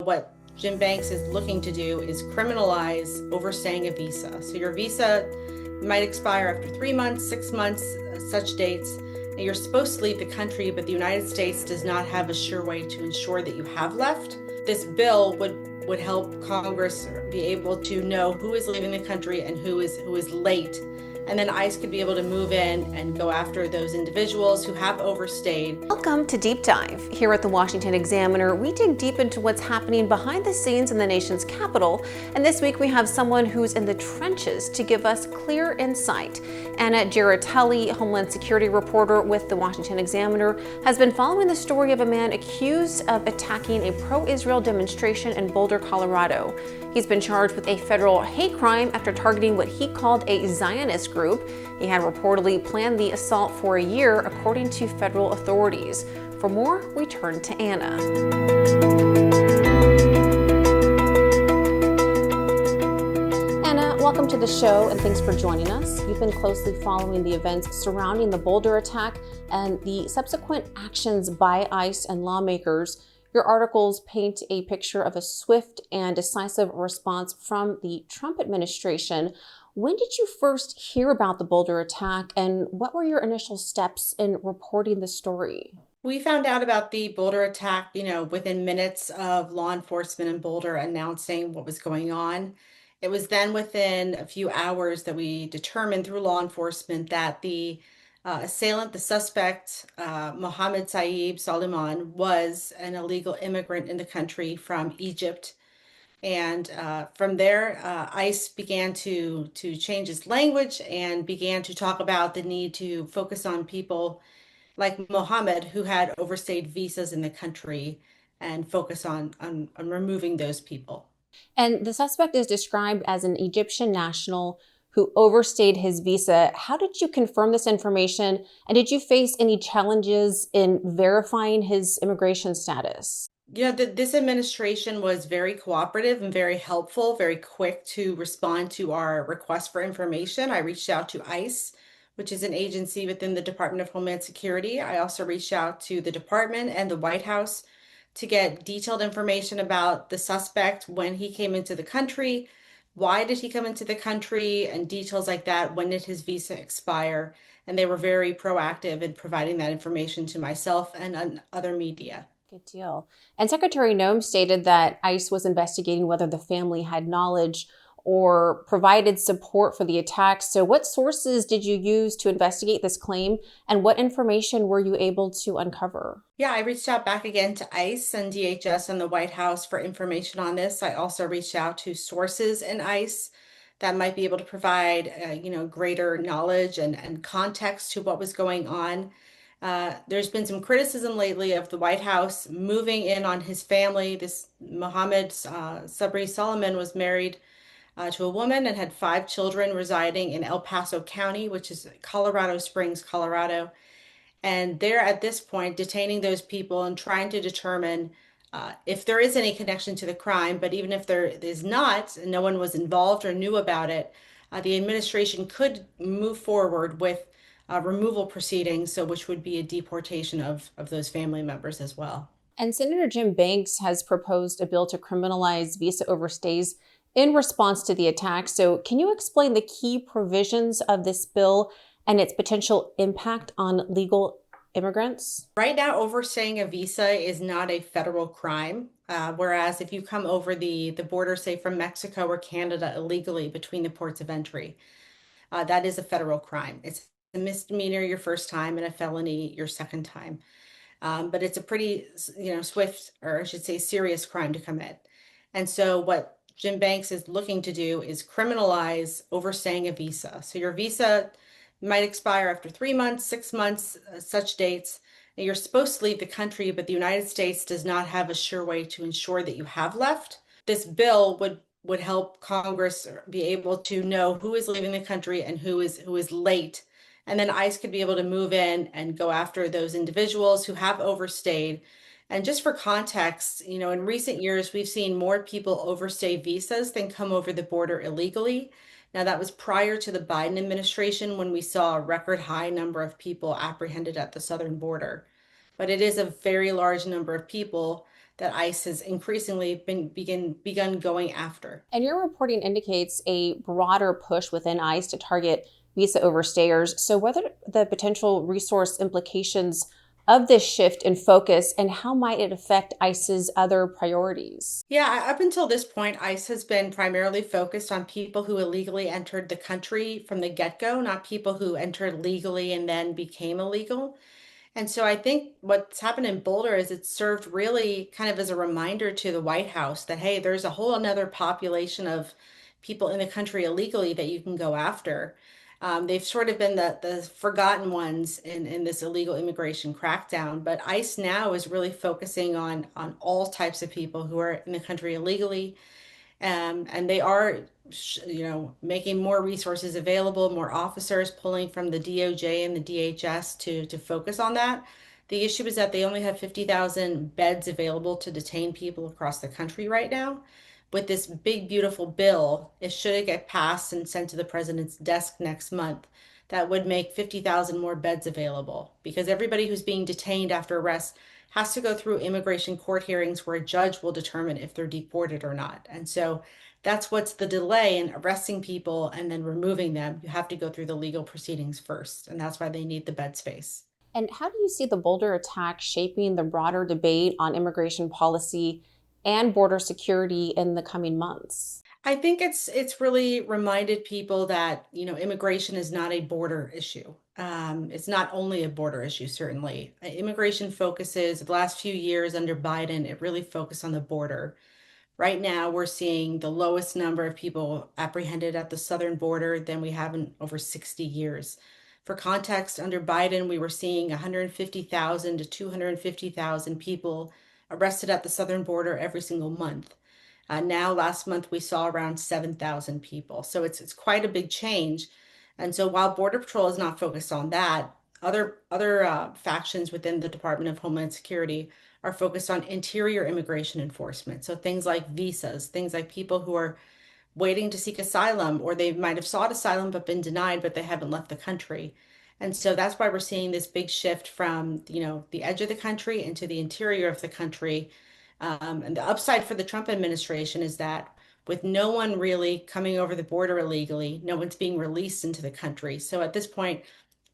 what Jim Banks is looking to do is criminalize overstaying a visa. So your visa might expire after 3 months, 6 months, such dates. And you're supposed to leave the country, but the United States does not have a sure way to ensure that you have left. This bill would help Congress be able to know who is leaving the country and who is late. And then ICE could be able to move in and go after those individuals who have overstayed. Welcome to Deep Dive. Here at the Washington Examiner, we dig deep into what's happening behind the scenes in the nation's capital. And this week we have someone who's in the trenches to give us clear insight. Anna Giratelli, Homeland Security reporter with the Washington Examiner, has been following the story of a man accused of attacking a pro-Israel demonstration in Boulder, Colorado. He's been charged with a federal hate crime after targeting what he called a Zionist group. He had reportedly planned the assault for a year, according to federal authorities. For more, we turn to Anna. Anna, welcome to the show and thanks for joining us. You've been closely following the events surrounding the Boulder attack and the subsequent actions by ICE and lawmakers. Your articles paint a picture of a swift and decisive response from the Trump administration. When did you first hear about the Boulder attack, and what were your initial steps in reporting the story? We found out about the Boulder attack, within minutes of law enforcement in Boulder announcing what was going on. It was then within a few hours that we determined through law enforcement that the assailant, the suspect, Mohamed Sabry Soliman, was an illegal immigrant in the country from Egypt. And from there, ICE began to change its language and began to talk about the need to focus on people like Mohammed who had overstayed visas in the country and focus on removing those people. And the suspect is described as an Egyptian national who overstayed his visa. How did you confirm this information? And did you face any challenges in verifying his immigration status? This administration was very cooperative and very helpful, very quick to respond to our request for information. I reached out to ICE, which is an agency within the Department of Homeland Security. I also reached out to the department and the White House to get detailed information about the suspect, when he came into the country, why did he come into the country, and details like that. When did his visa expire? And they were very proactive in providing that information to myself and other media. Good deal. And Secretary Noem stated that ICE was investigating whether the family had knowledge or provided support for the attack. So what sources did you use to investigate this claim, and what information were you able to uncover? Yeah, I reached out back again to ICE and DHS and the White House for information on this. I also reached out to sources in ICE that might be able to provide, greater knowledge and context to what was going on. There's been some criticism lately of the White House moving in on his family. This Mohamed Sabry Soliman was married to a woman and had 5 children residing in El Paso County, which is Colorado Springs, Colorado. And they're at this point detaining those people and trying to determine if there is any connection to the crime. But even if there is not, and no one was involved or knew about it, the administration could move forward with removal proceedings, which would be a deportation of those family members as well. And Senator Jim Banks has proposed a bill to criminalize visa overstays in response to the attack. So can you explain the key provisions of this bill and its potential impact on legal immigrants? Right now, overstaying a visa is not a federal crime, whereas if you come over the border, say from Mexico or Canada illegally between the ports of entry, that is a federal crime. It's a misdemeanor your first time and a felony your second time. But it's a pretty, swift, or I should say serious crime to commit. And so what Jim Banks is looking to do is criminalize overstaying a visa. So your visa might expire after 3 months, 6 months, such dates. And you're supposed to leave the country, but the United States does not have a sure way to ensure that you have left. This bill would help Congress be able to know who is leaving the country and who is late. And then ICE could be able to move in and go after those individuals who have overstayed. And just for context, in recent years, we've seen more people overstay visas than come over the border illegally. Now, that was prior to the Biden administration, when we saw a record high number of people apprehended at the southern border. But it is a very large number of people that ICE has increasingly begun going after. And your reporting indicates a broader push within ICE to target visa overstayers. So, what are the potential resource implications of this shift in focus, and how might it affect ICE's other priorities? Yeah, up until this point, ICE has been primarily focused on people who illegally entered the country from the get-go, not people who entered legally and then became illegal. And so I think what's happened in Boulder is it's served really kind of as a reminder to the White House that, hey, there's a whole another population of people in the country illegally that you can go after. They've sort of been the forgotten ones in this illegal immigration crackdown, but ICE now is really focusing on all types of people who are in the country illegally, and they are, making more resources available, more officers pulling from the DOJ and the DHS to focus on that. The issue is that they only have 50,000 beds available to detain people across the country right now. With this big, beautiful bill, it should get passed and sent to the president's desk next month. That would make 50,000 more beds available because everybody who's being detained after arrest has to go through immigration court hearings where a judge will determine if they're deported or not. And so that's what's the delay in arresting people and then removing them. You have to go through the legal proceedings first, and that's why they need the bed space. And how do you see the Boulder attack shaping the broader debate on immigration policy and border security in the coming months? I think it's really reminded people that, immigration is not a border issue. It's not only a border issue, certainly. Immigration focuses the last few years under Biden, it really focused on the border. Right now, we're seeing the lowest number of people apprehended at the southern border than we have in over 60 years. For context, under Biden, we were seeing 150,000 to 250,000 people arrested at the southern border every single month. Now, last month, we saw around 7,000 people. So it's quite a big change. And so while Border Patrol is not focused on that, other factions within the Department of Homeland Security are focused on interior immigration enforcement. So things like visas, things like people who are waiting to seek asylum, or they might have sought asylum but been denied, but they haven't left the country. And so that's why we're seeing this big shift from, the edge of the country into the interior of the country. And the upside for the Trump administration is that with no one really coming over the border illegally, no one's being released into the country. So at this point,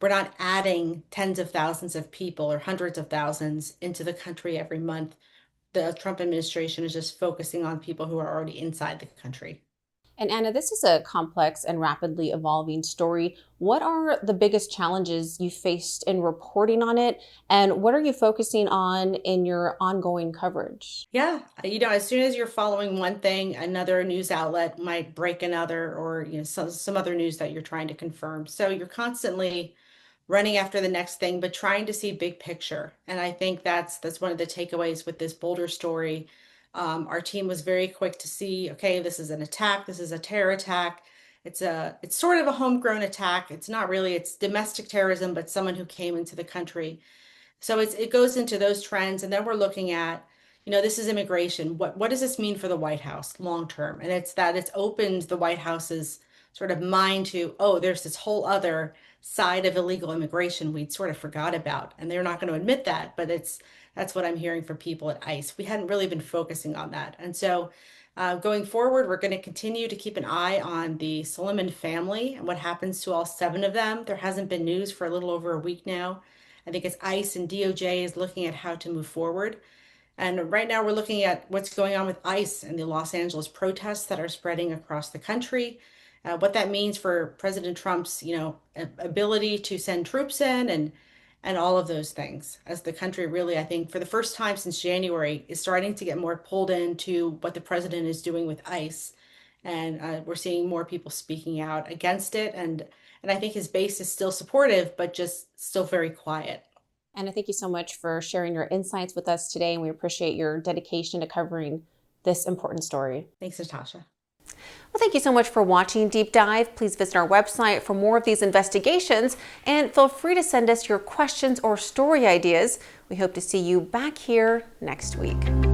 we're not adding tens of thousands of people or hundreds of thousands into the country every month. The Trump administration is just focusing on people who are already inside the country. And Anna, this is a complex and rapidly evolving story. What are the biggest challenges you faced in reporting on it? And what are you focusing on in your ongoing coverage? Yeah, as soon as you're following one thing, another news outlet might break another, or some other news that you're trying to confirm. So you're constantly running after the next thing, but trying to see big picture. And I think that's one of the takeaways with this Boulder story. Our team was very quick to see, okay, this is an attack, this is a terror attack. It's sort of a homegrown attack. It's not really, it's domestic terrorism, but someone who came into the country. So it goes into those trends, and then we're looking at, this is immigration. What does this mean for the White House long term? And it's opened the White House's sort of mind to, oh, there's this whole other side of illegal immigration we'd sort of forgot about, and they're not going to admit that, but that's what I'm hearing from people at ICE. We hadn't really been focusing on that, and so going forward, we're going to continue to keep an eye on the Soliman family and what happens to all 7 of them. There hasn't been news for a little over a week now. I think as ICE and DOJ is looking at how to move forward. And right now we're looking at what's going on with ICE and the Los Angeles protests that are spreading across the country, what that means for President Trump's, ability to send troops in, and all of those things, as the country really, I think, for the first time since January, is starting to get more pulled into what the president is doing with ICE. And we're seeing more people speaking out against it. And I think his base is still supportive, but just still very quiet. Anna, thank you so much for sharing your insights with us today, and we appreciate your dedication to covering this important story. Thanks, Natasha. Well, thank you so much for watching Deep Dive. Please visit our website for more of these investigations, and feel free to send us your questions or story ideas. We hope to see you back here next week.